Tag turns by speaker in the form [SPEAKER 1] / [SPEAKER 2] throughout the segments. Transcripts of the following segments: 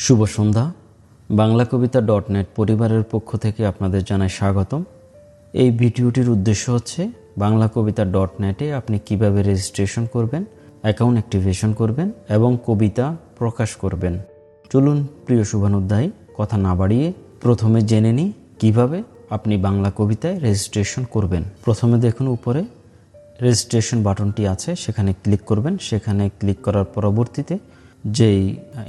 [SPEAKER 1] শুভ সন্ধ্যা। বাংলা কবিতা .net পরিবারের পক্ষ থেকে আপনাদের জানাই স্বাগতম। এই ভিডিওটির উদ্দেশ্য হচ্ছে বাংলা কবিতা .net আপনি কিভাবে রেজিস্ট্রেশন করবেন, অ্যাকাউন্ট অ্যাক্টিভেশন করবেন এবং কবিতা প্রকাশ করবেন। চলুন প্রিয় শুভানুধ্যায়ী, কথা না বাড়িয়ে প্রথমে জেনে নিই কীভাবে আপনি বাংলা কবিতায় রেজিস্ট্রেশন করবেন। প্রথমে দেখুন উপরে রেজিস্ট্রেশন বাটনটি আছে, সেখানে ক্লিক করবেন। সেখানে ক্লিক করার পরবর্তীতে যেই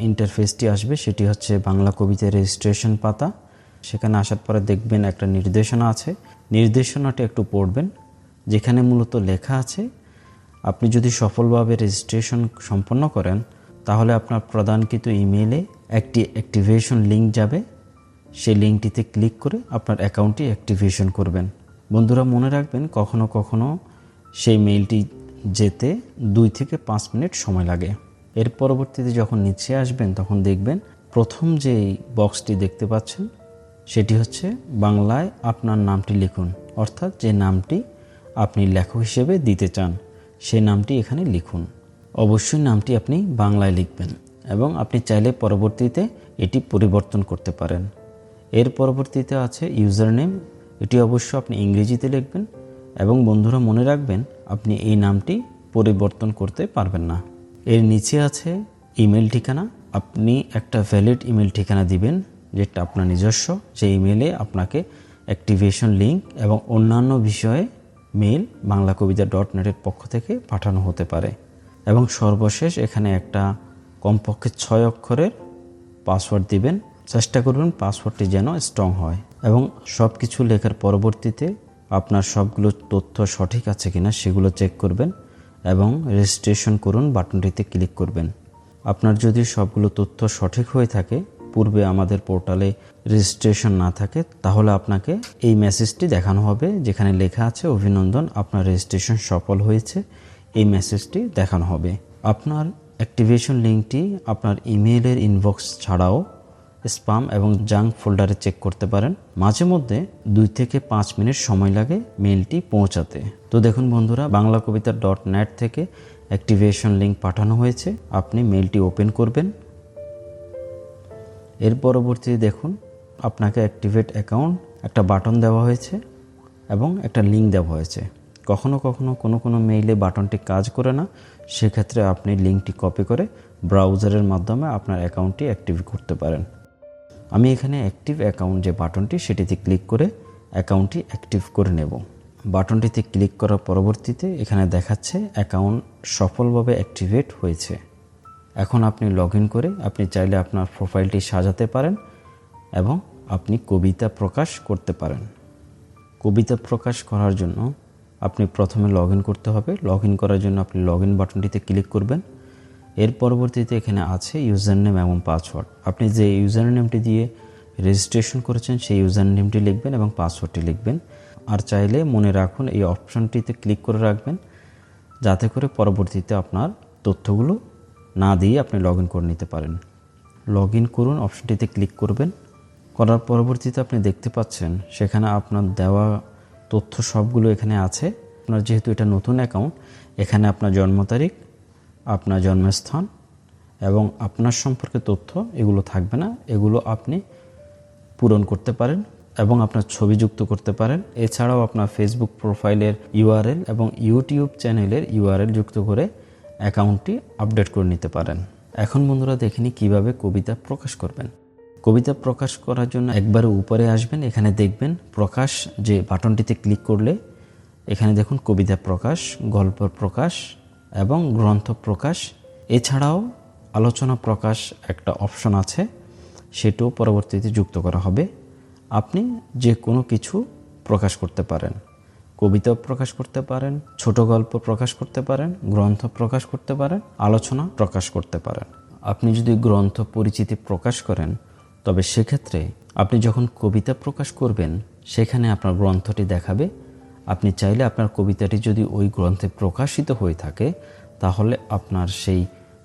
[SPEAKER 1] ইন্টারফেসটি আসবে সেটি হচ্ছে বাংলা কবিতায় রেজিস্ট্রেশন পাতা। সেখানে আসার পরে দেখবেন একটা নির্দেশনা আছে, নির্দেশনাটি একটু পড়বেন, যেখানে মূলত লেখা আছে আপনি যদি সফলভাবে রেজিস্ট্রেশন সম্পন্ন করেন তাহলে আপনার প্রদানকৃত ইমেইলে একটি অ্যাক্টিভেশন লিঙ্ক যাবে। সেই লিঙ্কটিতে ক্লিক করে আপনার অ্যাকাউন্টটি অ্যাক্টিভেশন করবেন। বন্ধুরা মনে রাখবেন, কখনো কখনো সেই মেইলটি যেতে 2 থেকে 5 মিনিট সময় লাগে। এর পরবর্তীতে যখন নিচে আসবেন তখন দেখবেন প্রথম যে বক্সটি দেখতে পাচ্ছেন সেটি হচ্ছে বাংলায় আপনার নামটি লিখুন, অর্থাৎ যে নামটি আপনি লেখক হিসেবে দিতে চান সেই নামটি এখানে লিখুন। অবশ্যই নামটি আপনি বাংলায় লিখবেন এবং আপনি চাইলে পরবর্তীতে এটি পরিবর্তন করতে পারেন। এর পরবর্তীতে আছে ইউজার নেম, এটি অবশ্য আপনি ইংরেজিতে লিখবেন এবং বন্ধুরা মনে রাখবেন আপনি এই নামটি পরিবর্তন করতে পারবেন না। এর নিচে আছে ইমেল ঠিকানা, আপনি একটা ভ্যালিড ইমেল ঠিকানা দিবেন যেটা আপনার নিজস্ব, যে ইমেলে আপনাকে অ্যাক্টিভেশন লিঙ্ক এবং অন্যান্য বিষয়ে মেইল বাংলা কবিতা .net এর পক্ষ থেকে পাঠানো হতে পারে। এবং সর্বশেষ এখানে একটা কমপক্ষে 6 অক্ষরের পাসওয়ার্ড দিবেন। চেষ্টা করবেন পাসওয়ার্ডটি যেন স্ট্রং হয় এবং সব কিছু লেখার পরবর্তীতে আপনার সবগুলো তথ্য সঠিক আছে কিনা সেগুলো চেক করবেন এবং রেজিস্ট্রেশন করুন বাটনটিতে ক্লিক করবেন। আপনার যদি সবগুলো তথ্য সঠিক হয়ে থাকে, পূর্বে আমাদের পোর্টালে রেজিস্ট্রেশন না থাকে, তাহলে আপনাকে এই মেসেজটি দেখানো হবে যেখানে লেখা আছে অভিনন্দন, আপনার রেজিস্ট্রেশন সফল হয়েছে। এই মেসেজটি দেখানো হবে। আপনার অ্যাক্টিভেশন লিঙ্কটি আপনার ইমেইলের ইনবক্স ছাড়াও স্প্যাম এবং জাঙ্ক ফোল্ডারে চেক করতে পারেন। মাঝে মধ্যে 2 থেকে 5 মিনিট সময় লাগে মেইলটি পৌঁছাতে। তো দেখুন বন্ধুরা, বাংলা কবিতা .net থেকে অ্যাক্টিভেশন লিঙ্ক পাঠানো হয়েছে। আপনি মেইলটি ওপেন করবেন। এর পরবর্তীতে দেখুন আপনাকে অ্যাক্টিভেট অ্যাকাউন্ট একটা বাটন দেওয়া হয়েছে এবং একটা লিঙ্ক দেওয়া হয়েছে। কখনো কখনো কোনো মেইলে বাটনটি কাজ করে না, সেক্ষেত্রে আপনি লিঙ্কটি কপি করে ব্রাউজারের মাধ্যমে আপনার অ্যাকাউন্টটি অ্যাক্টিভ করতে পারেন। আমি এখানে অ্যাক্টিভ অ্যাকাউন্ট যে বাটনটি সেটিতে ক্লিক করে অ্যাকাউন্টটি অ্যাক্টিভ করে নেব। বাটনটিতে ক্লিক করার পরবর্তীতে এখানে দেখাচ্ছে অ্যাকাউন্ট সফলভাবে অ্যাক্টিভেট হয়েছে। এখন আপনি লগ ইন করে আপনি চাইলে আপনার প্রোফাইলটি সাজাতে পারেন এবং আপনি কবিতা প্রকাশ করতে পারেন। কবিতা প্রকাশ করার জন্য আপনি প্রথমে লগ ইন করতে হবে। লগ ইন করার জন্য আপনি লগ ইন বাটনটিতে ক্লিক করবেন। এর পরবর্তীতে এখানে আছে ইউজার নেম এবং পাসওয়ার্ড। আপনি যে ইউজার নেমটি দিয়ে রেজিস্ট্রেশন করেছেন সেই ইউজার নেমটি লিখবেন এবং পাসওয়ার্ডটি লিখবেন। আর চাইলে মনে রাখুন এই অপশনটিতে ক্লিক করে রাখবেন, যাতে করে পরবর্তীতে আপনার তথ্যগুলো না দিয়ে আপনি লগ ইন করে নিতে পারেন। লগ ইন করুন, অপশনটিতে ক্লিক করবেন। করার পরবর্তীতে আপনি দেখতে পাচ্ছেন সেখানে আপনার দেওয়া তথ্য সবগুলো এখানে আছে। আপনার যেহেতু এটা নতুন অ্যাকাউন্ট, এখানে আপনার জন্ম তারিখ, আপনার জন্মস্থান এবং আপনার সম্পর্কে তথ্য এগুলো থাকবে না। এগুলো আপনি পূরণ করতে পারেন এবং আপনার ছবি যুক্ত করতে পারেন। এছাড়াও আপনার ফেসবুক প্রোফাইলের ইউআরএল এবং ইউটিউব চ্যানেলের ইউআরএল যুক্ত করে অ্যাকাউন্টটি আপডেট করে নিতে পারেন। এখন বন্ধুরা দেখিনি কিভাবে কবিতা প্রকাশ করবেন। কবিতা প্রকাশ করার জন্য একবারে উপরে আসবেন, এখানে দেখবেন প্রকাশ যে বাটনটিতে ক্লিক করলে এখানে দেখুন কবিতা প্রকাশ, গল্প প্রকাশ এবং গ্রন্থ প্রকাশ। এছাড়াও আলোচনা প্রকাশ একটা অপশন আছে, সেটাও পরবর্তীতে যুক্ত করা হবে। আপনি যে কোনো কিছু প্রকাশ করতে পারেন, কবিতা প্রকাশ করতে পারেন, ছোট গল্প প্রকাশ করতে পারেন, গ্রন্থ প্রকাশ করতে পারেন, আলোচনা প্রকাশ করতে পারেন। আপনি যদি গ্রন্থ পরিচিতি প্রকাশ করেন তবে সেক্ষেত্রে আপনি যখন কবিতা প্রকাশ করবেন সেখানে আপনার গ্রন্থটি দেখাবে। আপনি চাইলে আপনার কবিতাটি যদি ওই গ্রন্থে প্রকাশিত হয়ে থাকে তাহলে আপনার সেই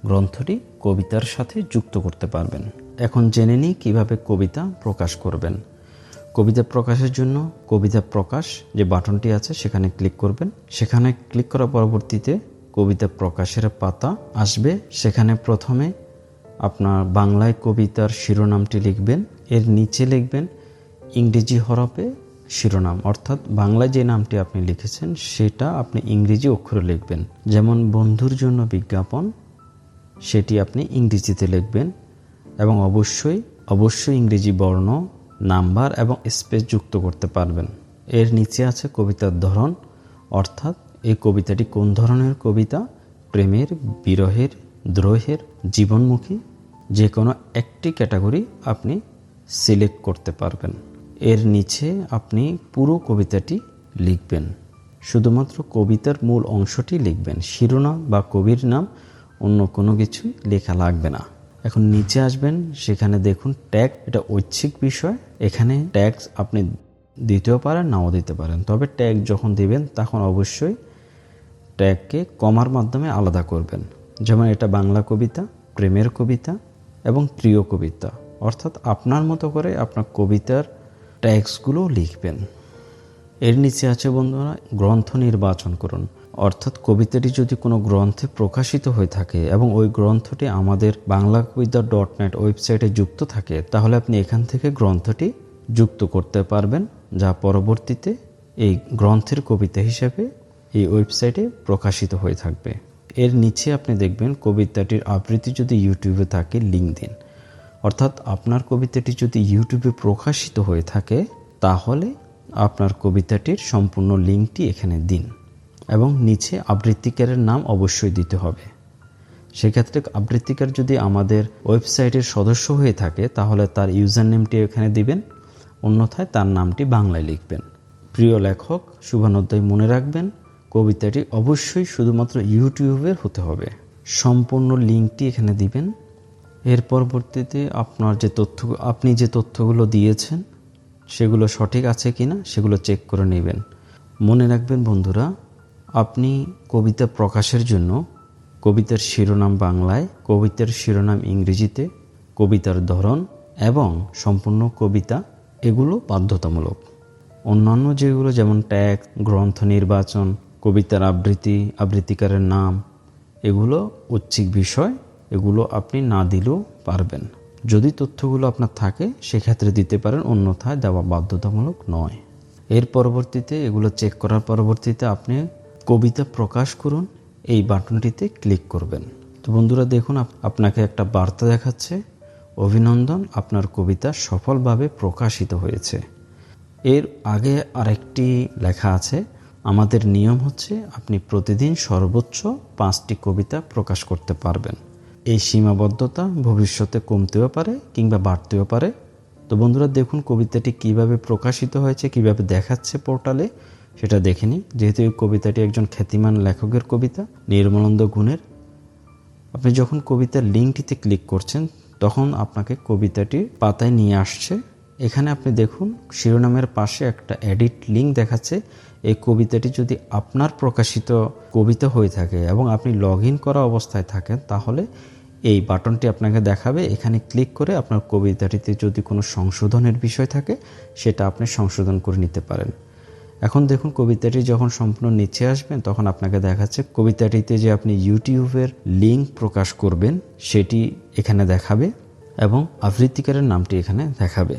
[SPEAKER 1] গ্রন্থটি কবিতার সাথে যুক্ত করতে পারবেন। এখন জেনে নিই কীভাবে কবিতা প্রকাশ করবেন। কবিতা প্রকাশের জন্য কবিতা প্রকাশ যে বাটনটি আছে সেখানে ক্লিক করবেন। সেখানে ক্লিক করার পরবর্তীতে কবিতা প্রকাশের পাতা আসবে। সেখানে প্রথমে আপনার বাংলায় কবিতার শিরোনামটি লিখবেন, এর নিচে লিখবেন ইংরেজি হরফে শিরোনাম, অর্থাৎ বাংলায় যে নামটি আপনি লিখেছেন সেটা আপনি ইংরেজি অক্ষরে লিখবেন। যেমন বন্ধুর জন্য বিজ্ঞাপন, সেটি আপনি ইংরেজিতে লিখবেন এবং অবশ্যই ইংরেজি বর্ণ, নাম্বার এবং স্পেস যুক্ত করতে পারবেন। এর নিচে আছে কবিতার ধরন, অর্থাৎ এই কবিতাটি কোন ধরনের কবিতা, প্রেমের, বিরহের, দ্রোহের, জীবনমুখী, যে কোনো একটি ক্যাটাগরি আপনি সিলেক্ট করতে পারবেন। এর নিচে আপনি পুরো কবিতাটি লিখবেন, শুধুমাত্র কবিতার মূল অংশটি লিখবেন, শিরোনাম বা কবির নাম অন্য কোনো কিছুই লেখা লাগবে না। এখন নিচে আসবেন, সেখানে দেখুন ট্যাগ, এটা ঐচ্ছিক বিষয়। এখানে ট্যাগ আপনি দিতেও পারেন, নাও দিতে পারেন, তবে ট্যাগ যখন দিবেন তখন অবশ্যই ট্যাগকে কমার মাধ্যমে আলাদা করবেন। যেমন এটা বাংলা কবিতা, প্রেমের কবিতা এবং প্রিয় কবিতা, অর্থাৎ আপনার মতো করে আপনার কবিতার ট্যাগসগুলো লিখবেন। এর নিচে আছে বন্ধুরা গ্রন্থ নির্বাচন করুন, অর্থাৎ কবিতাটি যদি কোনো গ্রন্থে প্রকাশিত হয়ে থাকে এবং ওই গ্রন্থটি আমাদের বাংলাকবিতা.net ওয়েবসাইটে যুক্ত থাকে, তাহলে আপনি এখান থেকে গ্রন্থটি যুক্ত করতে পারবেন, যা পরবর্তীতে এই গ্রন্থের কবিতা হিসেবে এই ওয়েবসাইটে প্রকাশিত হয়ে থাকবে। এর নিচে আপনি দেখবেন কবিতাটির আবৃত্তি যদি ইউটিউবে থাকে লিঙ্ক দিন, অর্থাৎ আপনার কবিতাটি যদি ইউটিউবে প্রকাশিত হয়ে থাকে তাহলে আপনার কবিতাটির সম্পূর্ণ লিঙ্কটি এখানে দিন এবং নিচে আবৃত্তিকারের নাম অবশ্যই দিতে হবে। সেক্ষেত্রে আবৃত্তিকার যদি আমাদের ওয়েবসাইটের সদস্য হয়ে থাকে তাহলে তার ইউজার নেমটি এখানে দিবেন, অন্যথায় তার নামটি বাংলায় লিখবেন। প্রিয় লেখক শুভানুধ্যায় মনে রাখবেন, কবিতাটি অবশ্যই শুধুমাত্র ইউটিউবের হতে হবে। সম্পূর্ণ লিঙ্কটি এখানে দিবেন। এর পরবর্তীতে আপনি যে তথ্যগুলো দিয়েছেন সেগুলো সঠিক আছে কিনা সেগুলো চেক করে নেবেন। মনে রাখবেন বন্ধুরা, আপনি কবিতা প্রকাশের জন্য কবিতার শিরোনাম বাংলায়, কবিতার শিরোনাম ইংরেজিতে, কবিতার ধরন এবং সম্পূর্ণ কবিতা এগুলো বাধ্যতামূলক। অন্যান্য যেগুলো যেমন ট্যাগ, গ্রন্থ নির্বাচন, কবিতার আবৃত্তি, আবৃত্তিকারের নাম, এগুলো ঐচ্ছিক বিষয়, এগুলো আপনি না দিলেও পারবেন। যদি তথ্যগুলো আপনার থাকে সেক্ষেত্রে দিতে পারেন, অন্যথায় দেওয়া বাধ্যতামূলক নয়। এর পরবর্তীতে এগুলো চেক করার পরবর্তীতে আপনি কবিতা প্রকাশ করুন এই বাটনটিতে ক্লিক করবেন। তো বন্ধুরা দেখুন, আপনাকে একটা বার্তা দেখাচ্ছে, অভিনন্দন, আপনার কবিতা সফলভাবে প্রকাশিত হয়েছে। এর আগে আরেকটি লেখা আছে, আমাদের নিয়ম হচ্ছে আপনি প্রতিদিন সর্বোচ্চ 5টি কবিতা প্রকাশ করতে পারবেন। এই সীমাবদ্ধতা ভবিষ্যতে কমতেও পারে কিংবা বাড়তেও পারে। তো বন্ধুরা দেখুন কবিতাটি কিভাবে প্রকাশিত হয়েছে, কিভাবে দেখাচ্ছে পোর্টালে, সেটা দেখে নিই। যেহেতু এই কবিতাটি একজন খ্যাতিমান লেখকের কবিতা, নির্মলানন্দ গুণের। আপনি যখন কবিতার লিঙ্কটিতে ক্লিক করছেন তখন আপনাকে কবিতাটির পাতায় নিয়ে আসছে। এখানে আপনি দেখুন শিরোনামের পাশে একটা এডিট লিঙ্ক দেখাচ্ছে। এই কবিতাটি যদি আপনার প্রকাশিত কবিতা হয়ে থাকে এবং আপনি লগ ইন করা অবস্থায় থাকেন তাহলে এই বাটনটি আপনাকে দেখাবে। এখানে ক্লিক করে আপনার কবিতাটিতে যদি কোনো সংশোধনের বিষয় থাকে সেটা আপনি সংশোধন করে নিতে পারেন। এখন দেখুন কবিতাটি যখন সম্পূর্ণ নিচে আসবেন তখন আপনাকে দেখাচ্ছে কবিতাটিতে যে আপনি ইউটিউবের লিঙ্ক প্রকাশ করবেন সেটি এখানে দেখাবে এবং আবৃত্তিকারের নামটি এখানে দেখাবে।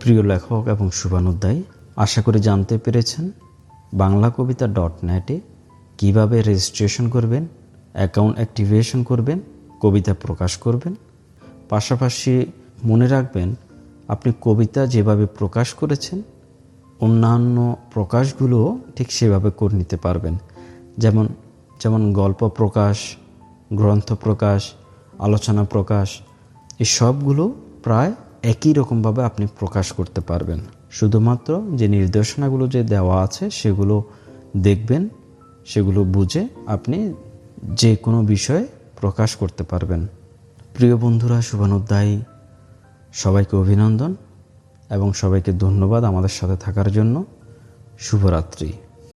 [SPEAKER 1] প্রিয় লেখক এবং শুভানুধ্যায়ী, আশা করি জানতে পেরেছেন বাংলাকবিতা.net-এ কীভাবে রেজিস্ট্রেশন করবেন, অ্যাকাউন্ট অ্যাক্টিভেশন করবেন, কবিতা প্রকাশ করবেন। পাশাপাশি মনে রাখবেন আপনি কবিতা যেভাবে প্রকাশ করেছেন অন্যান্য প্রকাশগুলোও ঠিক সেভাবে করে নিতে পারবেন। যেমন গল্প প্রকাশ, গ্রন্থ প্রকাশ, আলোচনা প্রকাশ, এই সবগুলো প্রায় একই রকমভাবে আপনি প্রকাশ করতে পারবেন। শুধুমাত্র যে নির্দেশনাগুলো যে দেওয়া আছে সেগুলো দেখবেন, সেগুলো বুঝে আপনি যে কোনো বিষয়ে প্রকাশ করতে পারবেন। প্রিয় বন্ধুরা, শুভানুধ্যায়ী সবাইকে অভিনন্দন এবং সবাইকে ধন্যবাদ আমাদের সাথে থাকার জন্য। শুভরাত্রি।